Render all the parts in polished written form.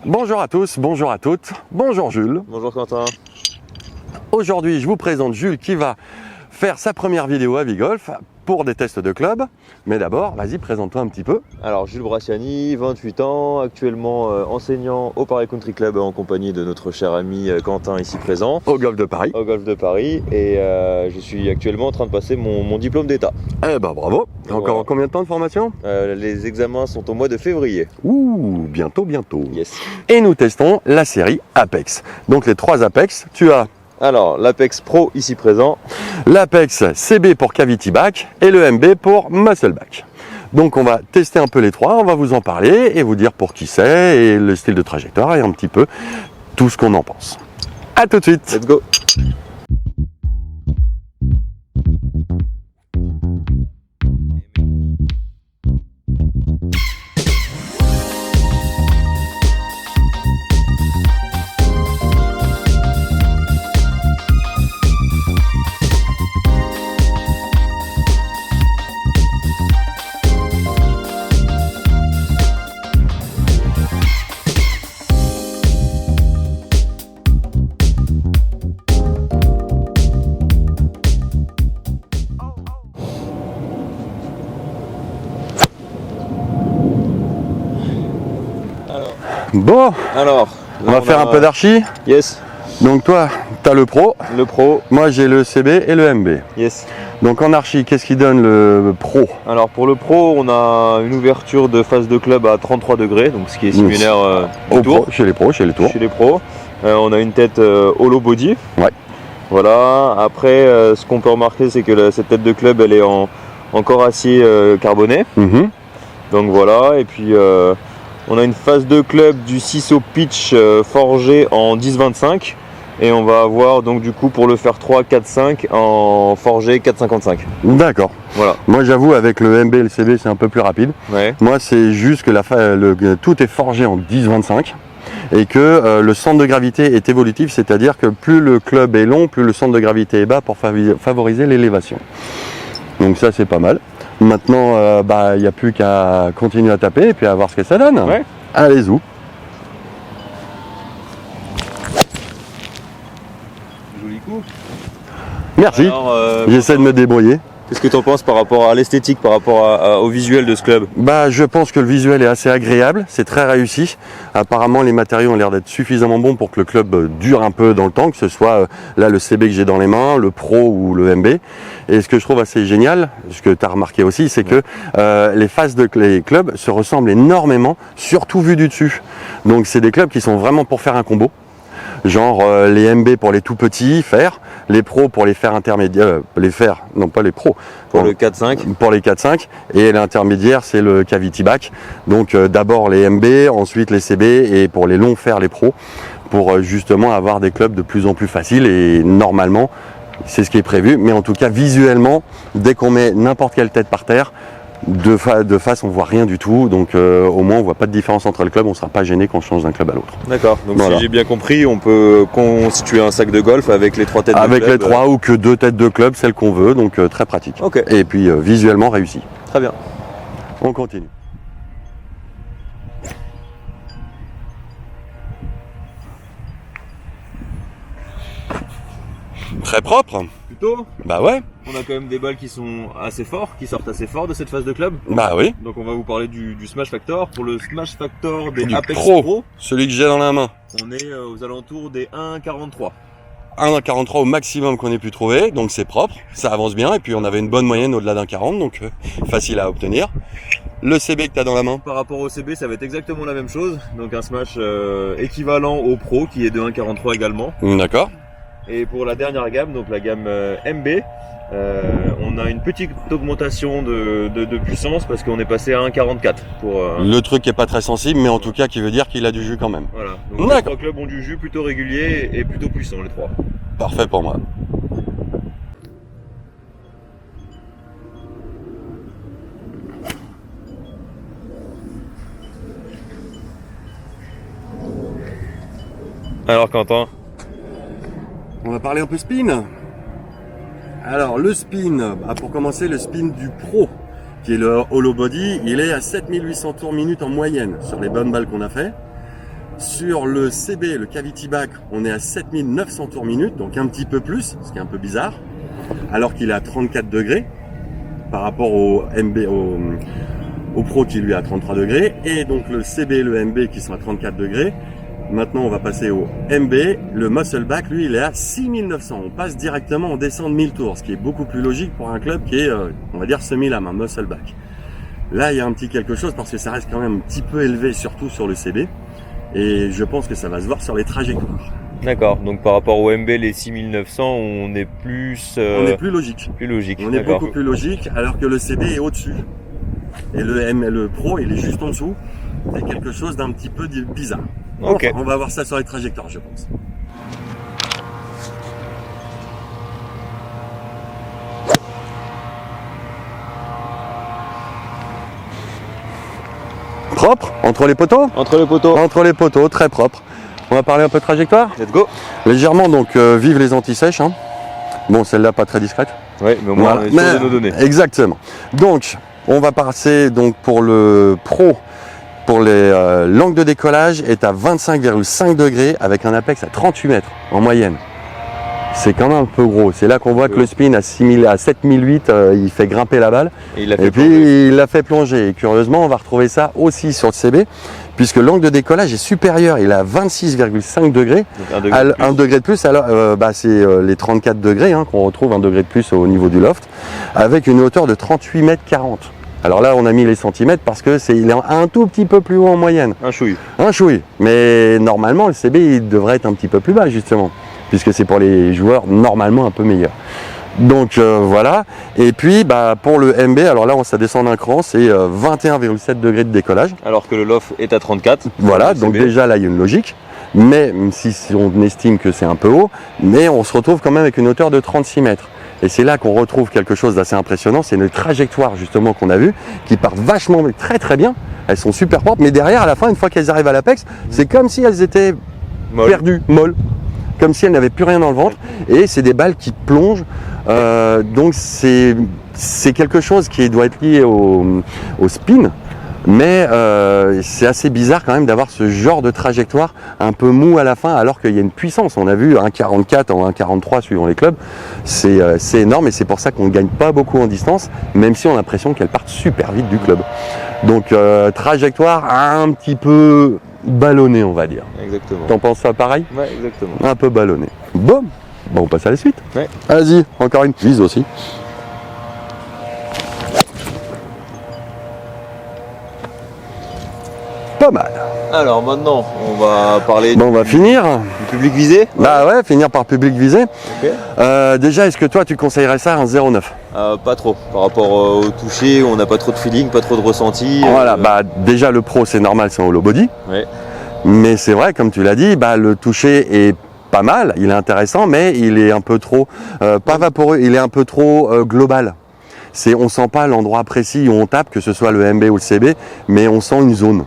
Bonjour à tous, bonjour à toutes, bonjour Jules. Bonjour Quentin. Aujourd'hui, je vous présente Jules qui va faire sa première vidéo à Vigolf pour des tests de club. Mais d'abord, vas-y, présente-toi un petit peu. Alors Jules Braciani, 28 ans, actuellement enseignant au Paris Country Club en compagnie de notre cher ami Quentin ici présent. Au Golf de Paris. Au Golf de Paris et je suis actuellement en train de passer mon diplôme d'état. Eh ben bravo. Encore Voilà. combien de temps de formation? Les examens sont au mois de février. Ouh, bientôt. Yes. Et nous testons la série Apex. Donc les 3 Apex, tu as Alors l'Apex Pro ici présent. l'Apex CB pour Cavity Back et le MB pour Muscle Back. Donc on va tester un peu les 3, on va vous en parler et vous dire pour qui c'est et le style de trajectoire et un petit peu tout ce qu'on en pense. A tout de suite. Let's go. Bon, Alors, on va faire un peu d'archi. Yes, Donc toi, tu as le Pro, le Pro. moi j'ai le CB et le MB. Yes. Donc en archi, qu'est-ce qui donne le Pro? Alors pour le Pro, on a une ouverture de phase de club à 33 degrés, donc ce qui est similaire Au au tour. Pro, chez les pros, chez les tours. Chez les pros. On a une tête hollow body. Ouais. Voilà. Après, ce qu'on peut remarquer, c'est que cette tête de club, elle est en corps acier carboné. Mhm. Donc voilà. Et puis, on a une phase de club du ciseau pitch forgé en 10-25. Et on va avoir donc du coup pour le faire 3, 4, 5 en forgé 4,55. D'accord. Voilà. Moi j'avoue avec le MB et le CB c'est un peu plus rapide. Ouais. Moi c'est juste que tout est forgé en 10-25 et que le centre de gravité est évolutif, c'est-à-dire que plus le club est long, plus le centre de gravité est bas pour favoriser l'élévation. Donc ça c'est pas mal. Maintenant il n'y a plus qu'à continuer à taper et puis à voir ce que ça donne. Ouais. Allez-y. Joli coup. Merci. Alors, J'essaie de me débrouiller. qu'est-ce que tu en penses par rapport à l'esthétique, par rapport au visuel de ce club? Je pense que le visuel est assez agréable, c'est très réussi. Apparemment, les matériaux ont l'air d'être suffisamment bons pour que le club dure un peu dans le temps, que ce soit là le CB que j'ai dans les mains, le Pro ou le MB. Et ce que je trouve assez génial, ce que tu as remarqué aussi, c'est que les faces les clubs se ressemblent énormément, surtout vu du dessus. Donc c'est des clubs qui sont vraiment pour faire un combo. Genre les MB pour les tout petits, faire, les pros pour les faire intermédiaires, non pas les pros, Pour le 4-5. pour les 4-5, et l'intermédiaire c'est le Cavity Back. Donc d'abord les MB, ensuite les CB et pour les longs faire les pros, pour justement avoir des clubs de plus en plus faciles et normalement c'est ce qui est prévu, mais en tout cas visuellement, dès qu'on met n'importe quelle tête par terre, de face on voit rien du tout, donc au moins on voit pas de différence entre les clubs, on sera pas gêné quand on change d'un club à l'autre. D'accord, donc Voilà. si j'ai bien compris, on peut constituer un sac de golf avec les 3 têtes Avec de club. les 3 ou que 2 têtes de club, celle qu'on veut, donc très pratique. Ok, Et puis visuellement réussi. très bien. On continue. Très propre. Plutôt, Bah ouais. on a quand même des balles qui sont assez forts, qui sortent assez fort de cette phase de club. Bah oui. Donc on va vous parler du Smash Factor. Pour le Smash Factor des Du Apex Pro. Pro, Celui que j'ai dans la main. on est aux alentours des 1,43. 1,43 au maximum qu'on ait pu trouver, donc c'est propre, ça avance bien, et puis on avait une bonne moyenne au-delà d'un 40, donc facile à obtenir. Le CB que tu as dans la main. Par rapport au CB, ça va être exactement la même chose. Donc un Smash équivalent au Pro qui est de 1,43 également. D'accord. Et pour la dernière gamme, donc la gamme MB, on a une petite augmentation de puissance parce qu'on est passé à 1,44 pour. Le truc est pas très sensible, mais en tout cas qui veut dire qu'il a du jus quand même. Voilà. Donc les D'accord. 3 clubs ont du jus plutôt régulier et plutôt puissant les 3. Parfait pour moi. Alors Quentin, On va parler un peu spin. Alors le spin, pour commencer le spin du Pro, qui est le hollow body, il est à 7800 tours minute en moyenne sur les bonnes balles qu'on a fait. Sur le CB, le Cavity Back, on est à 7900 tours minute, donc un petit peu plus, ce qui est un peu bizarre, alors qu'il est à 34 degrés par rapport au MB, au Pro qui lui est à 33 degrés, et donc le CB et le MB qui sont à 34 degrés. Maintenant, on va passer au MB. Le Muscleback, lui, il est à 6900. On passe directement, on descend de 1000 tours, ce qui est beaucoup plus logique pour un club qui est, on va dire, semi-lame, un Muscleback. Là, il y a un petit quelque chose parce que ça reste quand même un petit peu élevé, surtout sur le CB. Et je pense que ça va se voir sur les trajectoires. D'accord, donc par rapport au MB, les 6900, on est plus... On est plus logique. Plus logique, on est beaucoup plus logique, alors que le CB est au-dessus. Et le Pro, il est juste en dessous. C'est quelque chose d'un petit peu bizarre. Ok. Enfin, on va voir ça sur les trajectoires, je pense. Propre, entre les poteaux. Entre les poteaux. Entre les poteaux, très propre. On va parler un peu de trajectoire. Let's go. Légèrement, donc vive les anti-sèches. Hein. Bon, celle-là pas très discrète. Oui, mais au moins voilà. on est sûr de nos données. Exactement. Donc, on va passer donc pour le Pro. Pour les l'angle de décollage est à 25,5 degrés avec un apex à 38 mètres en moyenne. C'est quand même un peu gros. C'est là qu'on voit que le spin à 7008, il fait grimper la balle. Et puis il l'a fait plonger. Et curieusement, on va retrouver ça aussi sur le CB, puisque l'angle de décollage est supérieur. Il est à 26,5 degrés. Donc un degré de plus. Alors, c'est les 34 degrés hein, qu'on retrouve, un degré de plus au niveau du loft, avec une hauteur de 38 mètres 40. Alors là, on a mis les centimètres parce que il est un tout petit peu plus haut en moyenne. Un chouille. Un chouille. Mais normalement, le CB, il devrait être un petit peu plus bas, justement, puisque c'est pour les joueurs normalement un peu meilleurs. Donc voilà. Et puis, pour le MB, alors là, ça descend d'un cran, c'est 21,7 degrés de décollage. Alors que le loft est à 34. Voilà, donc déjà là, il y a une logique. Mais même si on estime que c'est un peu haut, mais on se retrouve quand même avec une hauteur de 36 mètres. Et c'est là qu'on retrouve quelque chose d'assez impressionnant, c'est une trajectoire justement qu'on a vue, qui partent vachement très très bien, elles sont super propres, mais derrière à la fin, une fois qu'elles arrivent à l'apex, c'est comme si elles étaient perdues, molles, comme si elles n'avaient plus rien dans le ventre, et c'est des balles qui plongent, donc c'est quelque chose qui doit être lié au spin, mais c'est assez bizarre quand même d'avoir ce genre de trajectoire un peu mou à la fin alors qu'il y a une puissance. On a vu 1,44 en 1,43 suivant les clubs, c'est énorme et c'est pour ça qu'on ne gagne pas beaucoup en distance, même si on a l'impression qu'elles partent super vite du club. Donc trajectoire un petit peu ballonnée on va dire. Exactement. T'en penses ça pareil? Ouais, exactement. Un peu ballonné. Bon, on passe à la suite. Ouais. Vas-y, encore une vise aussi. Pas mal. Alors maintenant, on va parler on va finir. Du public visé. Bah ouais, finir par public visé. Okay. Déjà, est-ce que toi, tu conseillerais ça à un 0,9? Pas trop. Par rapport au toucher, on n'a pas trop de feeling, pas trop de ressenti. Voilà, déjà le Pro, c'est normal, c'est en hollow body. Ouais. Mais c'est vrai, comme tu l'as dit, le toucher est pas mal, il est intéressant, mais il est un peu trop, pas vaporeux, il est un peu trop global. On sent pas l'endroit précis où on tape, que ce soit le MB ou le CB, mais on sent une zone.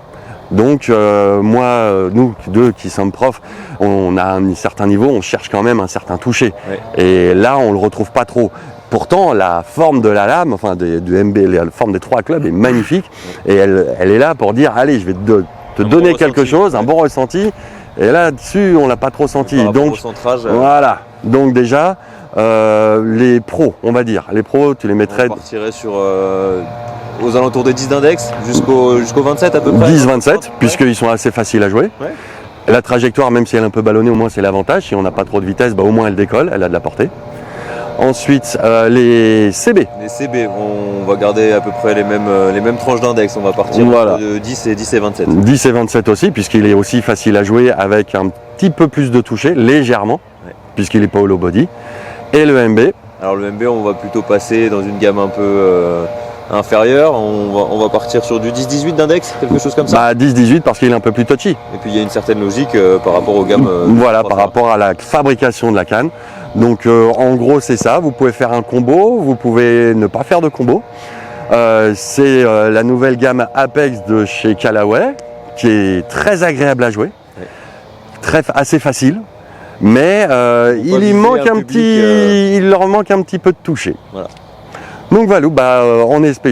Donc nous deux qui sommes profs, on a un certain niveau, on cherche quand même un certain toucher. Ouais. Et là, on le retrouve pas trop. Pourtant, la forme de la lame, enfin du MB, la forme des trois clubs est magnifique. Et elle est là pour dire, allez, je vais te donner quelque chose, un bon ressenti. Et là-dessus, on l'a pas trop senti. Donc, au centrage, voilà. Donc déjà, les pros, on va dire. Les pros, tu les mettrais... On partirait sur... aux alentours de 10 d'index, jusqu'au 27 à peu près. 10-27, puisqu'ils sont assez faciles à jouer. Ouais. La trajectoire, même si elle est un peu ballonnée, au moins c'est l'avantage. Si on n'a pas trop de vitesse, au moins elle décolle, elle a de la portée. Ensuite, les CB. Les CB, on va garder à peu près les mêmes tranches d'index. On va partir de 10 et 27. 10 et 27 aussi, puisqu'il est aussi facile à jouer avec un petit peu plus de toucher, légèrement, puisqu'il n'est pas hollow body. Et le MB. Alors le MB, on va plutôt passer dans une gamme un peu inférieure. On va partir sur du 10-18 d'index, quelque chose comme ça. 10-18 parce qu'il est un peu plus touchy. Et puis il y a une certaine logique par rapport aux gammes. Voilà, par rapport à la fabrication de la canne. Donc en gros c'est ça, vous pouvez faire un combo, vous pouvez ne pas faire de combo. C'est la nouvelle gamme Apex de chez Callaway qui est très agréable à jouer, assez facile, mais il leur manque un petit peu de toucher. Voilà. Donc voilà,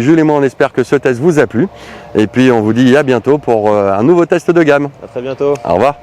Jules et moi on espère que ce test vous a plu. Et puis on vous dit à bientôt pour un nouveau test de gamme. À très bientôt. Au revoir.